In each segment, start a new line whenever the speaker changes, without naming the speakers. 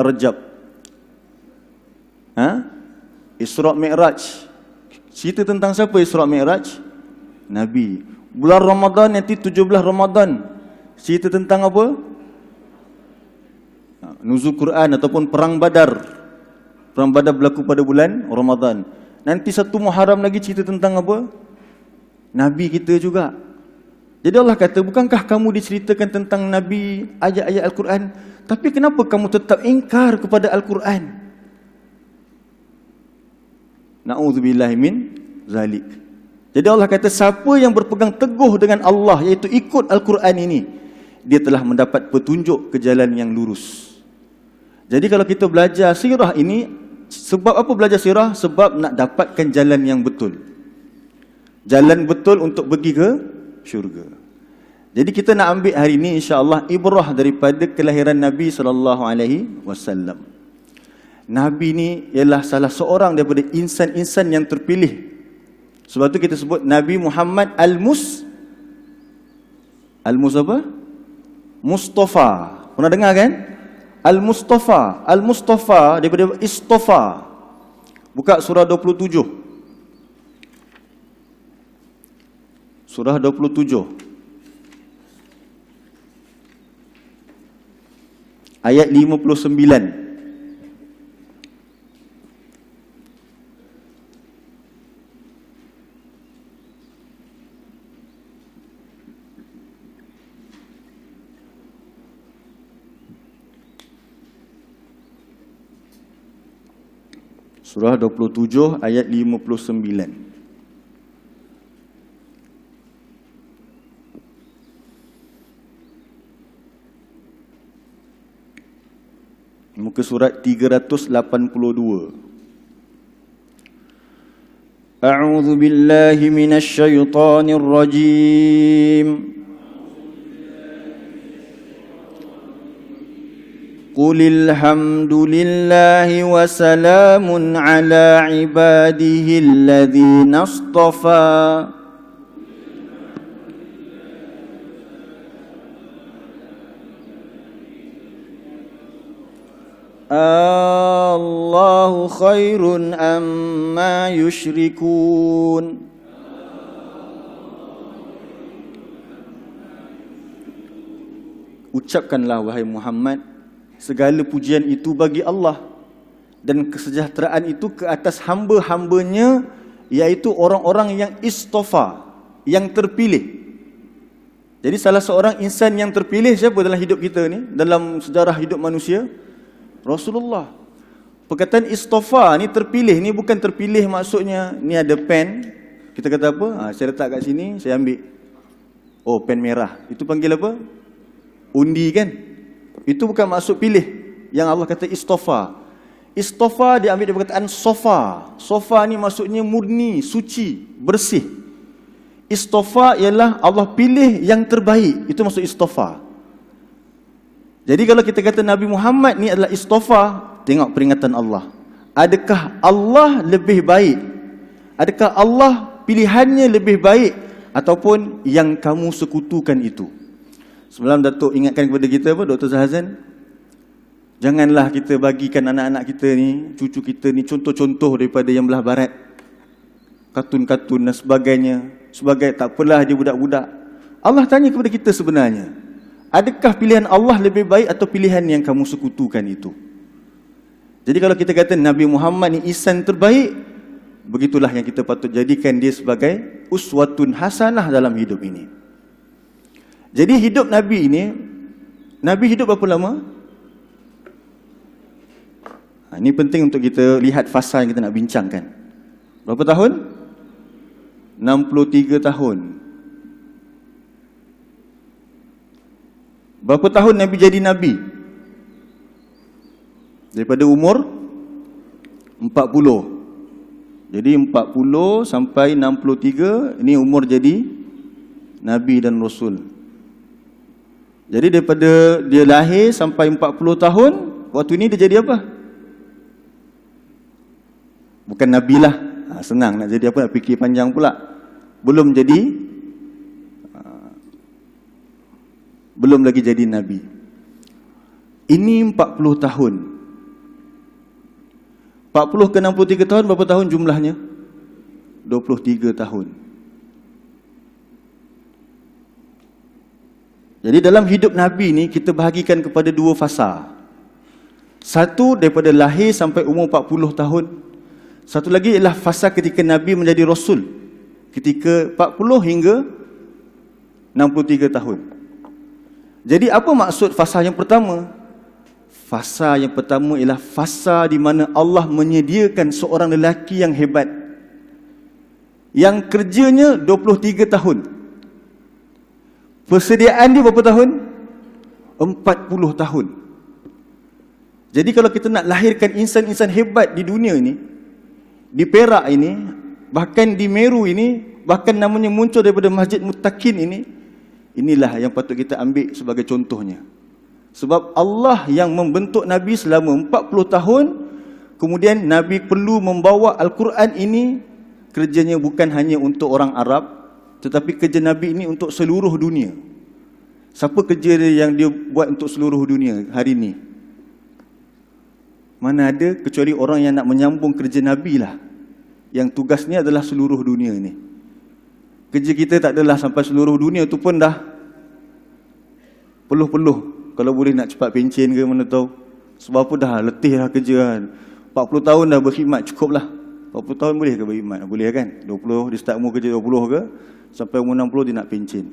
Rajab. Isra' Mi'raj. Cerita tentang siapa Isra' Mi'raj? Nabi. Bulan Ramadan nanti 17 Ramadan. Cerita tentang apa? Nuzul Quran ataupun Perang Badar. Perang Badar berlaku pada bulan Ramadan. Nanti 1 Muharram lagi cerita tentang apa? Nabi kita juga. Jadi Allah kata, bukankah kamu diceritakan tentang Nabi, ayat-ayat Al-Quran, tapi kenapa kamu tetap ingkar kepada Al-Quran? Na'udzubillahi min zalik. Jadi Allah kata, siapa yang berpegang teguh dengan Allah, iaitu ikut Al-Quran ini, dia telah mendapat petunjuk ke jalan yang lurus. Jadi kalau kita belajar sirah ini, sebab apa belajar sirah? Sebab nak dapatkan jalan yang betul. Jalan betul untuk pergi ke syurga. Jadi kita nak ambil hari ini insya-Allah ibrah daripada kelahiran Nabi SAW. Nabi ni ialah salah seorang daripada insan-insan yang terpilih. Sebab tu kita sebut Nabi Muhammad apa? Mustafa. Pernah dengar kan? Al-Mustafa. Al-Mustafa daripada istofa. Buka surah 27. Surah 27. Ayat 59. Surah 27 ayat 59. Muka surat 382. A'udzu billahi minasy syaithanir rajim. Qulil hamdulillahi wa salamun ala ibadihi alladhina istafa. Allahu khairun amma yushrikun. Ucapkanlah wahai Muhammad, segala pujian itu bagi Allah, dan kesejahteraan itu ke atas hamba-hambanya, iaitu orang-orang yang istofa, yang terpilih. Jadi salah seorang insan yang terpilih siapa dalam hidup kita ni, dalam sejarah hidup manusia? Rasulullah. Perkataan istofa ni terpilih, ni bukan terpilih maksudnya ni ada pen, kita kata apa? Saya letak kat sini, saya ambil. Oh, pen merah. Itu panggil apa? Undi kan? Itu bukan maksud pilih. Yang Allah kata istofa. Istofa diambil dari perkataan sofa. Sofa ni maksudnya murni, suci, bersih. Istofa ialah Allah pilih yang terbaik. Itu maksud istofa. Jadi kalau kita kata Nabi Muhammad ni adalah istofa, tengok peringatan Allah. Adakah Allah lebih baik? Adakah Allah pilihannya lebih baik? Ataupun yang kamu sekutukan itu? Semalam Datuk ingatkan kepada kita apa, Dr. Zahazan? Janganlah kita bagikan anak-anak kita ni, cucu kita ni contoh-contoh daripada yang belah barat. Kartun-kartun dan sebagainya. Sebagai tak apalah dia budak-budak. Allah tanya kepada kita sebenarnya, adakah pilihan Allah lebih baik atau pilihan yang kamu sekutukan itu? Jadi kalau kita kata Nabi Muhammad ni insan terbaik, begitulah yang kita patut jadikan dia sebagai uswatun hasanah dalam hidup ini. Jadi hidup Nabi ini, Nabi hidup berapa lama? Ini penting untuk kita lihat fasa yang kita nak bincangkan. Berapa tahun? 63 tahun. Berapa tahun Nabi jadi Nabi? Daripada umur 40. Jadi 40 sampai 63, ini umur jadi Nabi dan Rasul. Jadi daripada dia lahir sampai 40 tahun, waktu ini dia jadi apa? Bukan Nabi lah. Senang nak jadi apa, nak fikir panjang pula. Belum lagi jadi Nabi. Ini 40 tahun. 40 ke 63 tahun, berapa tahun jumlahnya? 23 tahun. Jadi dalam hidup Nabi ni kita bahagikan kepada dua fasa. Satu daripada lahir sampai umur 40 tahun. Satu lagi ialah fasa ketika Nabi menjadi Rasul, ketika 40 hingga 63 tahun. Jadi apa maksud fasa yang pertama? Fasa yang pertama ialah fasa di mana Allah menyediakan seorang lelaki yang hebat, yang kerjanya 23 tahun. Persediaan dia berapa tahun? 40 tahun. Jadi kalau kita nak lahirkan insan-insan hebat di dunia ini, di Perak ini, bahkan di Meru ini, bahkan namanya muncul daripada Masjid Muttaqin ini, inilah yang patut kita ambil sebagai contohnya. Sebab Allah yang membentuk Nabi selama 40 tahun, kemudian Nabi perlu membawa Al-Quran ini, kerjanya bukan hanya untuk orang Arab, tetapi kerja Nabi ini untuk seluruh dunia. Siapa kerja dia yang dia buat untuk seluruh dunia hari ini? Mana ada, kecuali orang yang nak menyambung kerja Nabi lah, yang tugasnya adalah seluruh dunia ni. Kerja kita tak adalah sampai seluruh dunia tu pun dah peluh-peluh. Kalau boleh nak cepat pencen ke mana tahu. Sebab apa dah letih lah kerja kan. 40 tahun dah berkhidmat, cukup lah. 40 tahun boleh ke berkhidmat? Boleh kan? 20, dia start umur kerja 20 ke, sampai umur 60 dia nak pencen.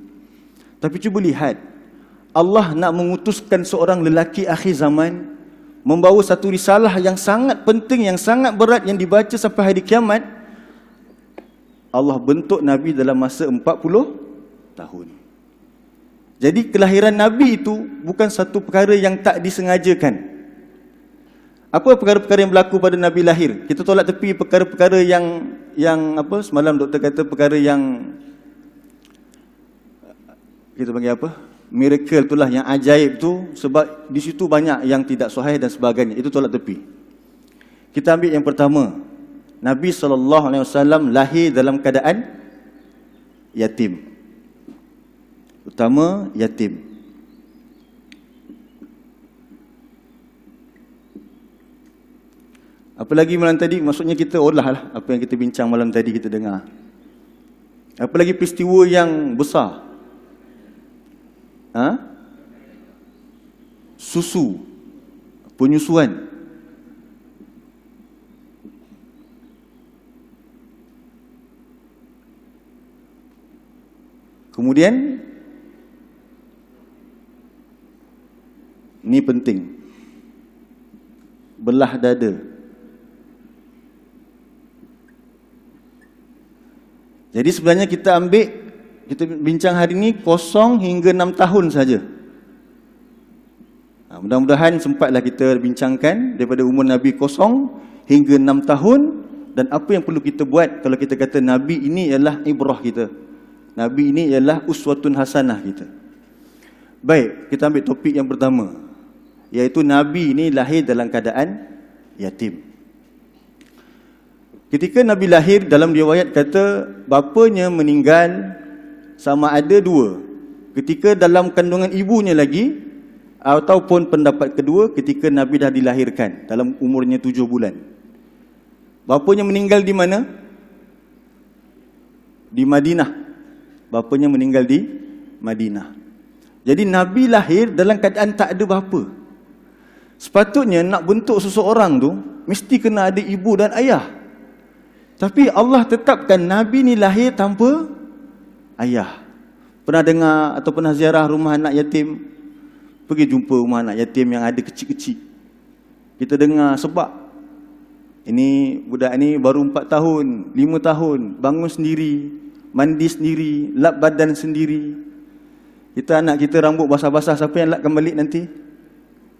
Tapi cuba lihat, Allah nak mengutuskan seorang lelaki akhir zaman, membawa satu risalah yang sangat penting, yang sangat berat, yang dibaca sampai hari kiamat. Allah bentuk Nabi dalam masa 40 tahun. Jadi kelahiran Nabi itu bukan satu perkara yang tak disengajakan. Apa perkara-perkara yang berlaku pada Nabi lahir? Kita tolak tepi perkara-perkara yang apa, semalam doktor kata perkara yang kita panggil apa? Miracle itulah, yang ajaib tu, sebab di situ banyak yang tidak sahih dan sebagainya. Itu tolak tepi. Kita ambil yang pertama. Nabi SAW lahir dalam keadaan yatim. Utama yatim. Apa lagi malam tadi? Maksudnya kita olah lah apa yang kita bincang malam tadi, kita dengar. Apa lagi peristiwa yang besar? Susu, penyusuan. Kemudian ini penting, belah dada. Jadi sebenarnya kita bincang hari ini 0 hingga 6 tahun saja. Mudah-mudahan sempatlah kita bincangkan daripada umur Nabi 0 hingga 6 tahun, dan apa yang perlu kita buat kalau kita kata Nabi ini ialah ibrah kita. Nabi ini ialah uswatun hasanah kita. Baik, kita ambil topik yang pertama, iaitu Nabi ini lahir dalam keadaan yatim. Ketika Nabi lahir, dalam riwayat kata bapanya meninggal sama ada 2. Ketika dalam kandungan ibunya lagi, ataupun pendapat kedua ketika Nabi dah dilahirkan dalam umurnya 7 bulan. Bapanya meninggal di mana? Di Madinah. Bapanya meninggal di Madinah. Jadi Nabi lahir dalam keadaan tak ada bapa. Sepatutnya nak bentuk seseorang tu mesti kena ada ibu dan ayah. Tapi Allah tetapkan Nabi ni lahir tanpa ayah. Pernah dengar atau pernah ziarah rumah anak yatim? Pergi jumpa rumah anak yatim yang ada kecil-kecil. Kita dengar sebab ini budak ni baru 4 tahun, 5 tahun, bangun sendiri, mandi sendiri, lap badan sendiri. Kita anak kita rambut basah-basah, siapa yang lapkan balik nanti?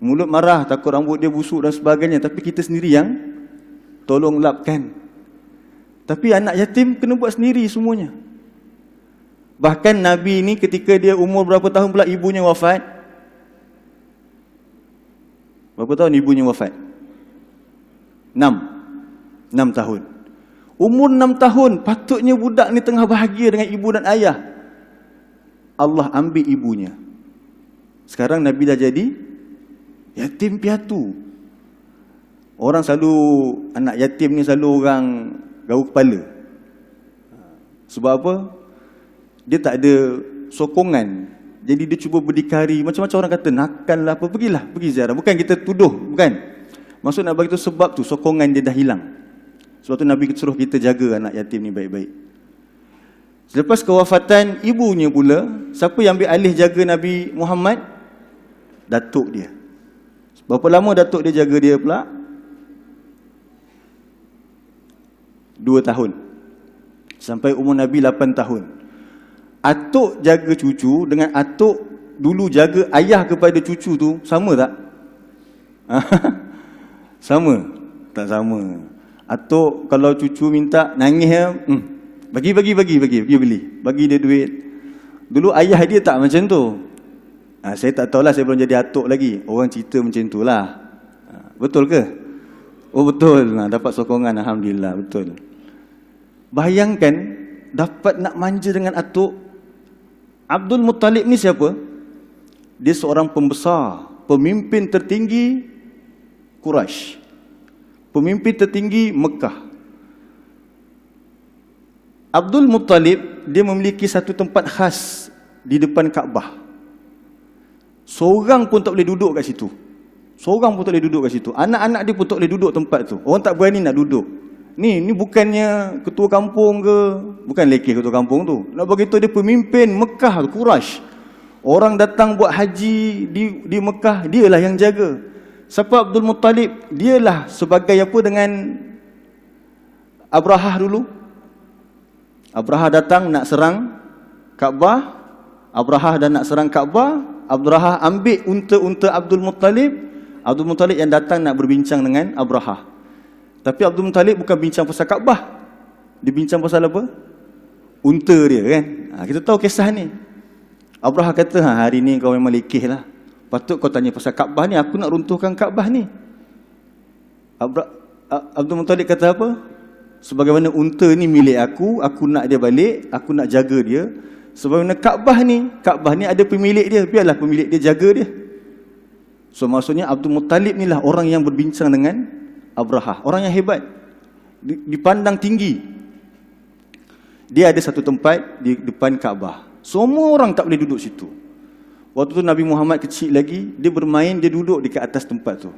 Mulut marah, takut rambut dia busuk dan sebagainya, tapi kita sendiri yang tolong lapkan. Tapi anak yatim kena buat sendiri semuanya. Bahkan Nabi ini ketika dia umur berapa tahun pula ibunya wafat? Berapa tahun ibunya wafat? 6 tahun. Umur 6 tahun, patutnya budak ni tengah bahagia dengan ibu dan ayah. Allah ambil ibunya. Sekarang Nabi dah jadi yatim piatu. Orang selalu, anak yatim ni selalu orang gaul kepala. Sebab apa? Dia tak ada sokongan. Jadi dia cuba berdikari. Macam-macam orang kata, nakal lah apa, pergi ziarah. Bukan kita tuduh, bukan. Maksud nak bagi tu sebab tu, sokongan dia dah hilang. Sebab tu Nabi suruh kita jaga anak yatim ni baik-baik. Selepas kewafatan ibunya pula, siapa yang ambil alih jaga Nabi Muhammad? Datuk dia. Berapa lama datuk dia jaga dia pula? 2 tahun. Sampai umur Nabi 8 tahun. Atuk jaga cucu dengan atuk dulu jaga ayah kepada cucu tu, sama tak? Sama? Tak sama. Atuk kalau cucu minta nangis, bagi beli. Bagi dia duit. Dulu ayah dia tak macam tu. Saya tak tahulah, saya belum jadi atuk lagi. Orang cerita macam tu lah. Betul ke? Oh betul. Dapat sokongan, alhamdulillah, betul. Bayangkan dapat nak manja dengan atuk. Abdul Muttalib ni siapa? Dia seorang pembesar, pemimpin tertinggi Quraisy, pemimpin tertinggi Mekah. Abdul Muttalib dia memiliki satu tempat khas di depan Kaabah. Seorang pun tak boleh duduk kat situ. Seorang pun tak boleh duduk kat situ. Anak-anak dia pun tak boleh duduk tempat tu. Orang tak berani nak duduk. Ni bukannya ketua kampung ke, bukan lekeh ketua kampung tu. Nak bagi tahu dia pemimpin Mekah, Quraisy. Orang datang buat haji di Mekah, dialah yang jaga. Siapa Abdul Muttalib? Dialah sebagai apa dengan Abrahah dulu. Abrahah datang nak serang Kaabah. Abrahah dah nak serang Kaabah. Abrahah ambil unta-unta Abdul Muttalib. Abdul Muttalib yang datang nak berbincang dengan Abrahah. Tapi Abdul Muttalib bukan bincang pasal Kaabah. Dia bincang pasal apa? Unta dia kan. Kita tahu kisah ni. Abrahah kata, hari ni kau memang lekeh lah. Patut kau tanya pasal Kaabah ni. Aku nak runtuhkan Kaabah ni. Abdul Muttalib kata apa? Sebagaimana unta ni milik aku nak dia balik, aku nak jaga dia. Sebagaimana Kaabah ni ada pemilik dia. Biarlah pemilik dia jaga dia. So maksudnya Abdul Muttalib ni lah orang yang berbincang dengan Abrahah, orang yang hebat, dipandang tinggi. Dia ada satu tempat di depan Kaabah. Semua orang tak boleh duduk situ. Waktu tu Nabi Muhammad kecil lagi, dia bermain, dia duduk di atas tempat tu.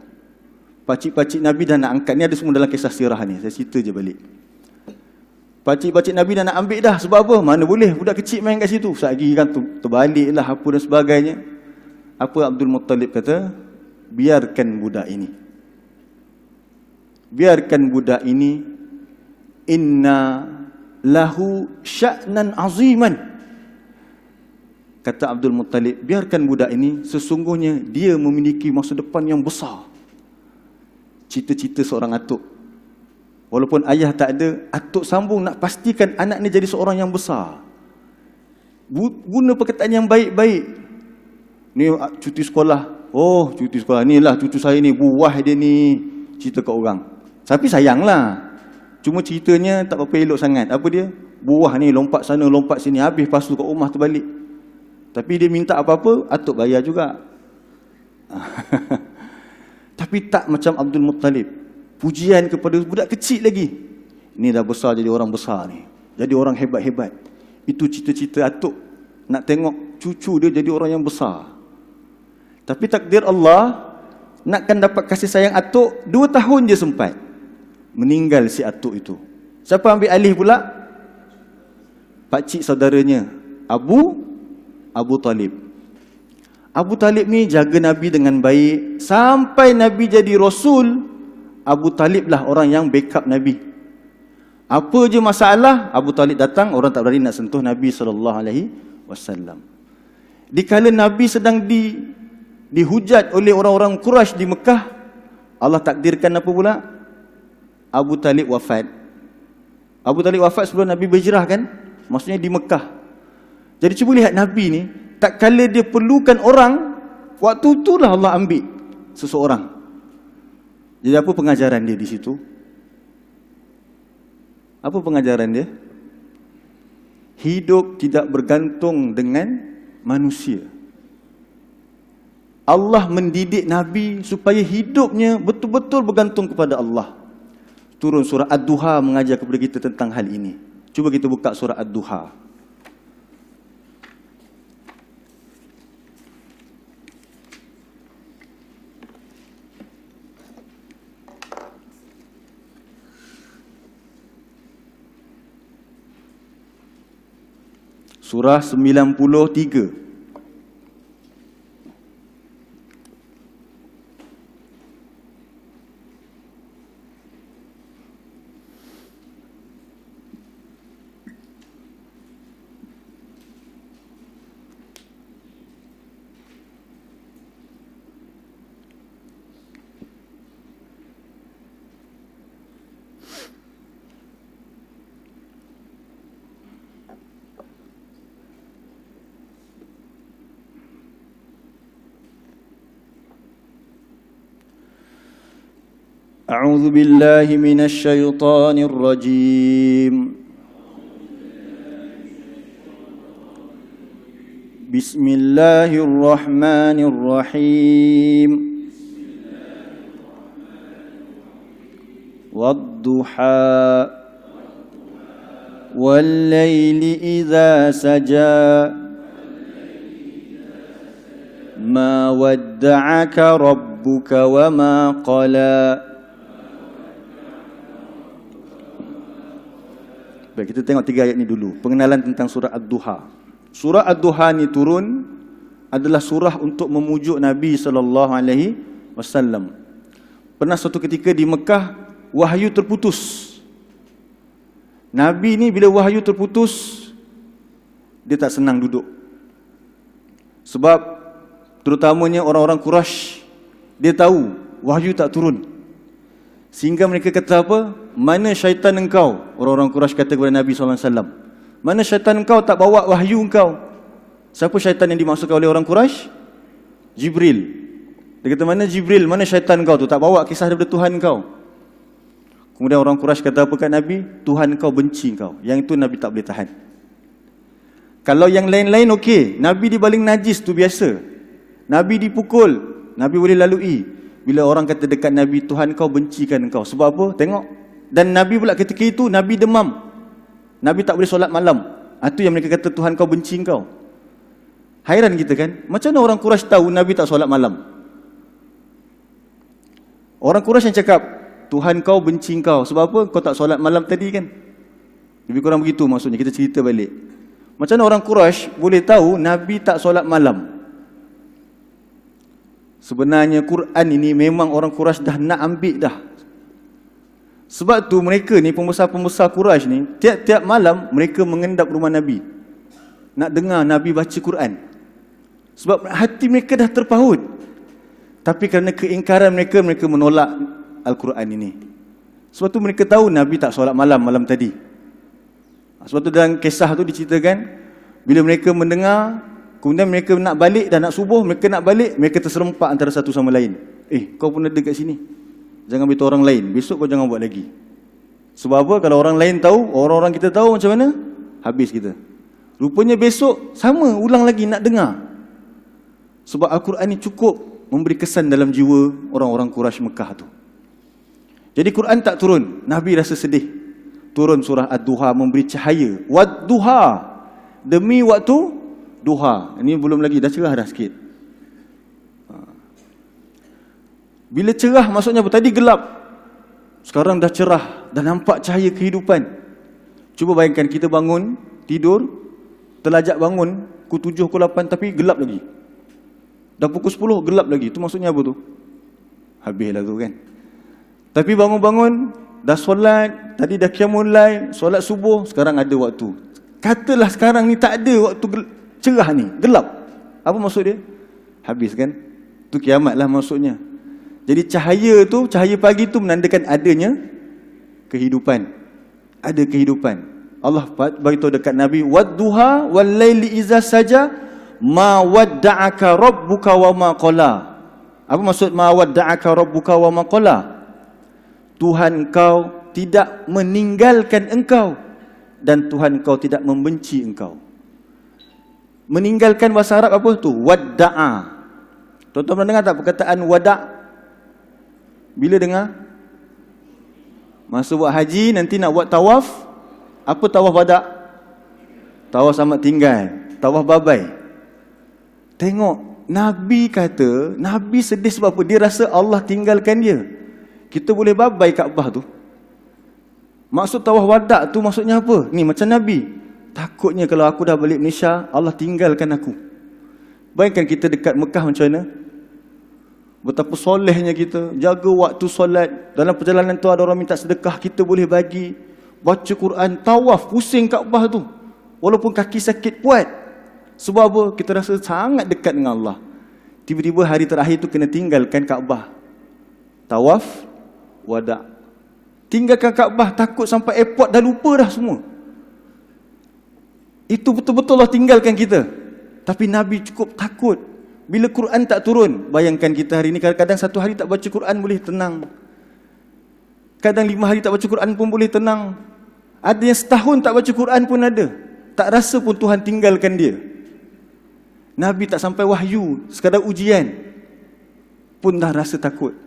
Pakcik-pakcik Nabi dah nak angkat. Ni ada semua dalam kisah sirah ni. Saya cerita je balik. Pakcik-pakcik Nabi dah nak ambil dah. Sebab apa? Mana boleh budak kecil main kat situ. Sagi kan terbalik lah apa dan sebagainya. Apa Abdul Muttalib kata? Biarkan budak ini. Biarkan budak ini, inna lahu sya'nan aziman. Kata Abdul Muttalib, biarkan budak ini, sesungguhnya dia memiliki masa depan yang besar. Cita-cita seorang atuk. Walaupun ayah tak ada, atuk sambung nak pastikan anak ni jadi seorang yang besar. Guna perkataan yang baik-baik. Ni cuti sekolah. Oh, cuti sekolah. Ni lah cucu saya ni, buah dia ni. Cerita kat orang. Tapi sayanglah. Cuma ceritanya tak apa elok sangat. Apa dia? Buah ni lompat sana, lompat sini. Habis pasu kat rumah terbalik. Tapi dia minta apa-apa, atuk bayar juga. Tapi tak macam Abdul Muttalib. Pujian kepada budak kecil lagi. Ini dah besar jadi orang besar ni. Jadi orang hebat-hebat. Itu cita-cita atuk. Nak tengok cucu dia jadi orang yang besar. Tapi takdir Allah, nakkan dapat kasih sayang atuk, 2 tahun je sempat. Meninggal si atuk itu. Siapa ambil alih pula? Pakcik saudaranya, Abu Talib. Abu Talib ni jaga Nabi dengan baik. Sampai Nabi jadi Rasul, Abu Talib lah orang yang backup Nabi. Apa je masalah, Abu Talib datang, orang tak berani nak sentuh Nabi SAW. Dikala Nabi sedang dihujat oleh orang-orang Quraisy di Mekah, Allah takdirkan apa pula? Abu Talib wafat. Abu Talib wafat sebelum Nabi berhijrah kan? Maksudnya di Mekah. Jadi cuba lihat Nabi ni, tak kala dia perlukan orang, waktu itulah Allah ambil seseorang. Jadi apa pengajaran dia di situ? Apa pengajaran dia? Hidup tidak bergantung dengan manusia. Allah mendidik Nabi supaya hidupnya betul-betul bergantung kepada Allah. Turun surah Ad-Duha mengajar kepada kita tentang hal ini. Cuba kita buka surah Ad-Duha. Surah 93. أعوذ بالله من الشيطان الرجيم بسم الله الرحمن الرحيم والضحى والليل إذا سجى ما ودعك ربك وما قلى. Baik, kita tengok 3 ayat ni dulu. Pengenalan tentang surah Ad-Duha. Surah Ad-Duha ni turun adalah surah untuk memujuk Nabi SAW. Pernah suatu ketika di Mekah, wahyu terputus. Nabi ni bila wahyu terputus, dia tak senang duduk. Sebab terutamanya orang-orang Quraisy, dia tahu wahyu tak turun. Sehingga mereka kata apa? Mana syaitan engkau? Orang-orang Quraisy kata kepada Nabi SAW. Mana syaitan engkau tak bawa wahyu engkau? Siapa syaitan yang dimaksudkan oleh orang Quraisy? Jibril. Dia kata, mana Jibril? Mana syaitan engkau tu? Tak bawa kisah daripada Tuhan engkau. Kemudian orang Quraisy kata apa kat Nabi? Tuhan engkau benci engkau. Yang itu Nabi tak boleh tahan. Kalau yang lain-lain okey, Nabi dibaling najis tu biasa. Nabi dipukul, Nabi boleh lalui. Bila orang kata dekat Nabi, Tuhan kau bencikan engkau. Sebab apa? Tengok. Dan Nabi pula ketika itu, Nabi demam. Nabi tak boleh solat malam. Itu yang mereka kata, Tuhan kau benci engkau. Hairan kita kan? Macam mana orang Quraisy tahu Nabi tak solat malam? Orang Quraisy yang cakap, Tuhan kau benci engkau. Sebab apa? Kau tak solat malam tadi kan? Lebih kurang begitu maksudnya. Kita cerita balik. Macam mana orang Quraisy boleh tahu Nabi tak solat malam? Sebenarnya Quran ini memang orang Quraisy dah nak ambil dah. Sebab tu mereka ni, pembesar-pembesar Quraisy ni, tiap-tiap malam mereka mengendap rumah Nabi. Nak dengar Nabi baca Quran. Sebab hati mereka dah terpaut. Tapi kerana keingkaran mereka, mereka menolak Al-Quran ini. Sebab tu mereka tahu Nabi tak solat malam tadi. Sebab tu dalam kisah tu diceritakan, bila mereka mendengar, kemudian mereka nak balik dan nak subuh, mereka nak balik, mereka terserempak antara satu sama lain. Kau pun ada kat sini. Jangan beritahu orang lain. Besok kau jangan buat lagi. Sebab apa? Kalau orang lain tahu, orang-orang kita tahu macam mana? Habis kita. Rupanya besok sama ulang lagi nak dengar. Sebab Al-Quran ni cukup memberi kesan dalam jiwa orang-orang Quraisy Mekah tu. Jadi Quran tak turun. Nabi rasa sedih. Turun surah Ad-Duha memberi cahaya. Wad-Duha. Demi waktu duha. Ini belum lagi, dah cerah dah sikit. Bila cerah maksudnya apa? Tadi gelap. Sekarang dah cerah. Dah nampak cahaya kehidupan. Cuba bayangkan kita bangun, tidur, terlajak bangun, pukul 7, pukul 8 tapi gelap lagi. Dah pukul 10, gelap lagi. Itu maksudnya apa tu? Habislah tu kan. Tapi bangun-bangun, dah solat, tadi dah qiyamul lail, solat subuh, sekarang ada waktu. Katalah sekarang ni tak ada waktu cerah ni, gelap. Apa maksud dia? Habis kan? Tu kiamat lah maksudnya. Jadi cahaya tu, cahaya pagi tu menandakan adanya kehidupan. Ada kehidupan. Allah beritahu dekat Nabi, Wad-duha wal-laili iza saja ma wadda'aka rabbuka wa ma qala. Apa maksud ma wadda'aka rabbuka wa ma qala? Tuhan kau tidak meninggalkan engkau dan Tuhan kau tidak membenci engkau. Meninggalkan bahasa Arab apa tu? Wadda'a. Tuan-tuan pernah dengar tak perkataan wada'? Bila dengar? Masa buat haji, nanti nak buat tawaf. Apa tawaf wada'? Tawaf selamat tinggal, tawaf babai. Tengok, Nabi kata, Nabi sedih sebab apa? Dia rasa Allah tinggalkan dia. Kita boleh babai Kaabah tu. Maksud tawaf wada' tu maksudnya apa? Ni macam Nabi, takutnya kalau aku dah balik Malaysia, Allah tinggalkan aku. Bayangkan kita dekat Mekah macam mana? Betapa solehnya kita, jaga waktu solat. Dalam perjalanan tu ada orang minta sedekah, kita boleh bagi. Baca Quran, tawaf, pusing Kaabah tu. Walaupun kaki sakit, buat. Sebab apa? Kita rasa sangat dekat dengan Allah. Tiba-tiba hari terakhir tu kena tinggalkan Kaabah. Tawaf wada'. Tinggalkan Kaabah, takut sampai airport dah lupa dah semua. Itu betul-betul Allah tinggalkan kita. Tapi Nabi cukup takut. Bila Quran tak turun, bayangkan kita hari ni kadang-kadang 1 hari tak baca Quran boleh tenang. Kadang 5 hari tak baca Quran pun boleh tenang. Ada yang setahun tak baca Quran pun ada. Tak rasa pun Tuhan tinggalkan dia. Nabi tak sampai wahyu, sekadar ujian pun dah rasa takut.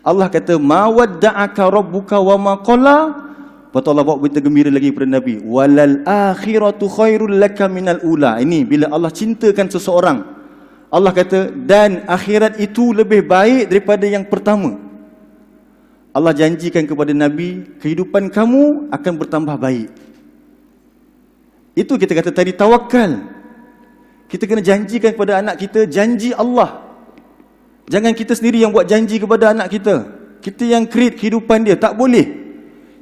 Allah kata, ma wadda'aka rabbuka wa ma qala. Lepas Allah bawa berita gembira lagi kepada Nabi, walal akhiratu khairul laka minal ula. Ini bila Allah cintakan seseorang, Allah kata, dan akhirat itu lebih baik daripada yang pertama. Allah janjikan kepada Nabi, kehidupan kamu akan bertambah baik. Itu kita kata tadi, tawakal. Kita kena janjikan kepada anak kita janji Allah. Jangan kita sendiri yang buat janji kepada anak kita. Kita yang create kehidupan dia, tak boleh.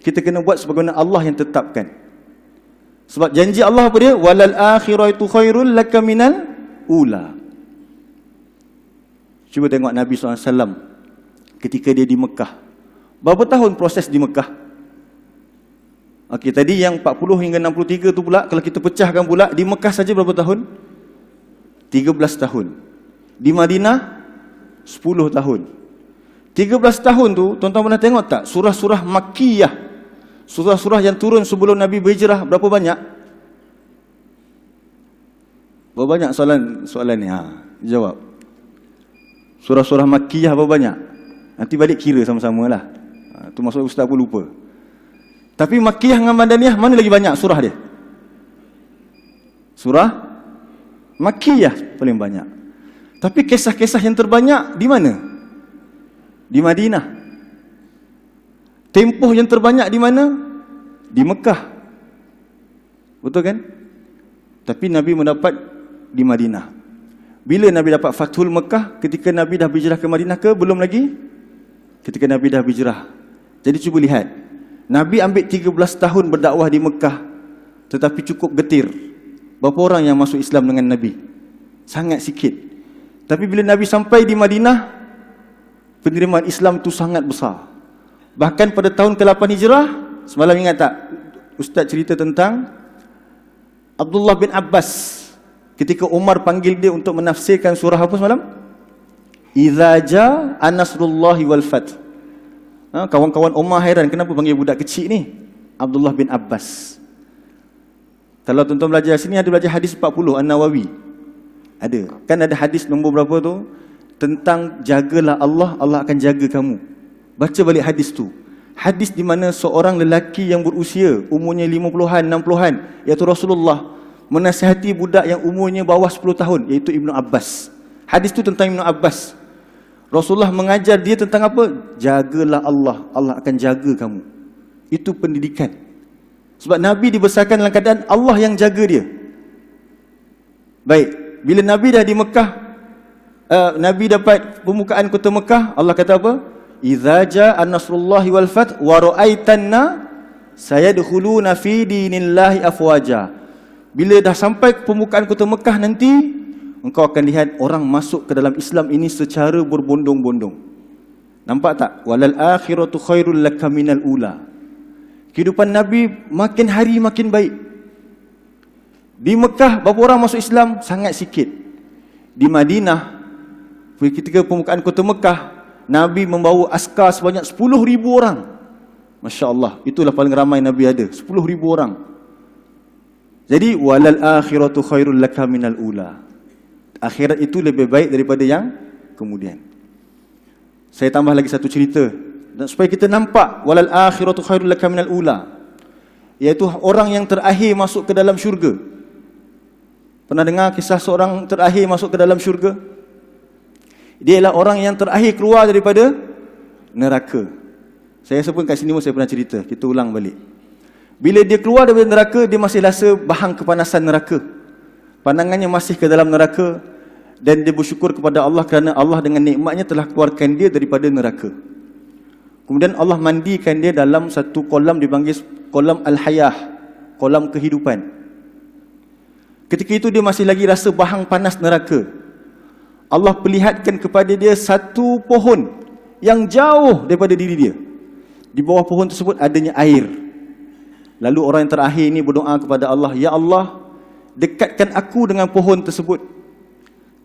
Kita kena buat sebagaimana Allah yang tetapkan. Sebab janji Allah apa dia? Walal akhiratu khairul laka minal ula. Cuba tengok Nabi SAW ketika dia di Mekah. Berapa tahun proses di Mekah? Okey, tadi yang 40 hingga 63 tu pula, kalau kita pecahkan pula, di Mekah saja berapa tahun? 13 tahun. Di Madinah 10 tahun. 13 tahun tu, tuan-tuan pernah tengok tak surah-surah Makkiyah, surah-surah yang turun sebelum Nabi berhijrah, berapa banyak? Berapa banyak soalan ni? Jawab. Surah-surah Makkiyah berapa banyak? Nanti balik kira sama-sama lah. Tu maksud ustaz pun lupa. Tapi Makkiyah dengan Madaniyah, mana lagi banyak surah dia? Surah Makkiyah paling banyak. Tapi kisah-kisah yang terbanyak di mana? Di Madinah. Tempoh yang terbanyak di mana? Di Mekah. Betul kan? Tapi Nabi mendapat di Madinah. Bila Nabi dapat Fathul Mekah? Ketika Nabi dah berhijrah ke Madinah ke? Belum lagi? Ketika Nabi dah berhijrah. Jadi cuba lihat. Nabi ambil 13 tahun berdakwah di Mekah, tetapi cukup getir. Berapa orang yang masuk Islam dengan Nabi? Sangat sikit. Tapi bila Nabi sampai di Madinah, penerimaan Islam tu sangat besar. Bahkan pada tahun ke-8 Hijrah, semalam ingat tak Ustaz cerita tentang Abdullah bin Abbas ketika Umar panggil dia untuk menafsirkan surah apa semalam? Idza jaa nasrullahi wal fath. Kawan-kawan Umar hairan, kenapa panggil budak kecil ni Abdullah bin Abbas? Kalau tuan-tuan belajar sini, ada belajar hadis 40 An-Nawawi. Ada. Kan ada hadis nombor berapa tu? Tentang jagalah Allah, Allah akan jaga kamu. Baca balik hadis tu. Hadis di mana seorang lelaki yang berusia umurnya 50-an, 60-an, iaitu Rasulullah, menasihati budak yang umurnya bawah 10 tahun, iaitu Ibnu Abbas. Hadis tu tentang Ibnu Abbas. Rasulullah mengajar dia tentang apa? Jagalah Allah, Allah akan jaga kamu. Itu pendidikan. Sebab Nabi dibesarkan dalam keadaan Allah yang jaga dia. Baik, bila Nabi dah di Mekah, Nabi dapat pembukaan kota Mekah, Allah kata apa? Idza jaa nasrullahi wal fath wa ra'aitanna sayadkhuluna fi dinillahi afwaja. Bila dah sampai pembukaan kota Mekah nanti, engkau akan lihat orang masuk ke dalam Islam ini secara berbondong-bondong. Nampak tak? Walal akhiratu khairul laka minal ula. Kehidupan Nabi makin hari makin baik. Di Mekah berapa orang masuk Islam? Sangat sikit. Di Madinah, ketika pembukaan kota Mekah, Nabi membawa askar sebanyak 10,000 orang. Masya Allah, itulah paling ramai Nabi ada, 10,000 orang. Jadi walal akhiratu khairul laka minal ula. Akhirat itu lebih baik daripada yang kemudian. Saya tambah lagi satu cerita dan supaya kita nampak walal akhiratu khairul laka minal ula, iaitu orang yang terakhir masuk ke dalam syurga. Pernah dengar kisah seorang terakhir masuk ke dalam syurga? Dia ialah orang yang terakhir keluar daripada neraka. Saya rasa pun kat sini pun saya pernah cerita, kita ulang balik. Bila dia keluar daripada neraka, dia masih rasa bahang kepanasan neraka. Pandangannya masih ke dalam neraka, dan dia bersyukur kepada Allah kerana Allah dengan nikmatnya telah keluarkan dia daripada neraka. Kemudian Allah mandikan dia dalam satu kolam dipanggil kolam Al-Hayah, kolam kehidupan. Ketika itu dia masih lagi rasa bahang panas neraka. Allah perlihatkan kepada dia satu pohon yang jauh daripada diri dia. Di bawah pohon tersebut adanya air. Lalu orang yang terakhir ini berdoa kepada Allah, "Ya Allah, dekatkan aku dengan pohon tersebut,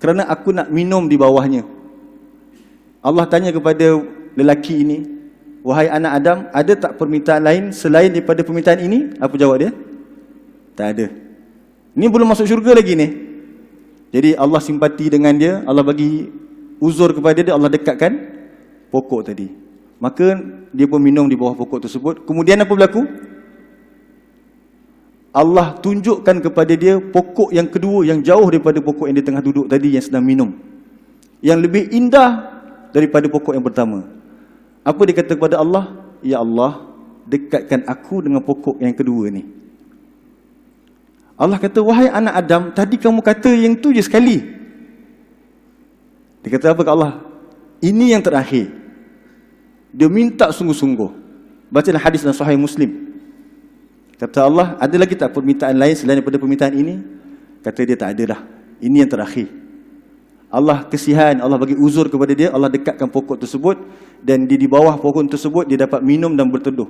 kerana aku nak minum di bawahnya." Allah tanya kepada lelaki ini, "Wahai anak Adam, ada tak permintaan lain selain daripada permintaan ini?" Apa jawab dia? Tak ada. Ini belum masuk syurga lagi ni. Jadi Allah simpati dengan dia, Allah bagi uzur kepada dia, Allah dekatkan pokok tadi. Maka dia pun minum di bawah pokok tersebut. Kemudian apa berlaku? Allah tunjukkan kepada dia pokok yang kedua yang jauh daripada pokok yang dia tengah duduk tadi yang sedang minum, yang lebih indah daripada pokok yang pertama. Apa dia kata kepada Allah? "Ya Allah, dekatkan aku dengan pokok yang kedua ni." Allah kata, "Wahai anak Adam, tadi kamu kata yang tu je sekali." Dia kata apa ke Allah? "Ini yang terakhir." Dia minta sungguh-sungguh. Bacalah hadis dalam Sahih Muslim. Kata Allah, "Ada lagi tak permintaan lain selain daripada permintaan ini?" Kata dia, "Tak ada dah. Ini yang terakhir." Allah kesihan, Allah bagi uzur kepada dia, Allah dekatkan pokok tersebut, dan dia di bawah pohon tersebut dia dapat minum dan berteduh.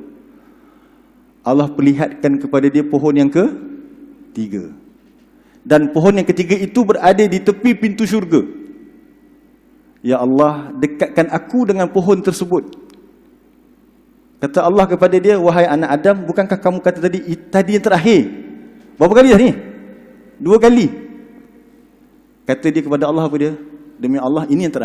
Allah perlihatkan kepada dia pohon yang ketiga. Dan pohon yang ketiga itu berada di tepi pintu syurga. "Ya Allah, dekatkan aku dengan pohon tersebut." Kata Allah kepada dia, "Wahai anak Adam, bukankah kamu kata tadi yang terakhir? Berapa kali dah ni? 2 kali." Kata dia kepada Allah apa dia? "Demi Allah, ini yang terakhir."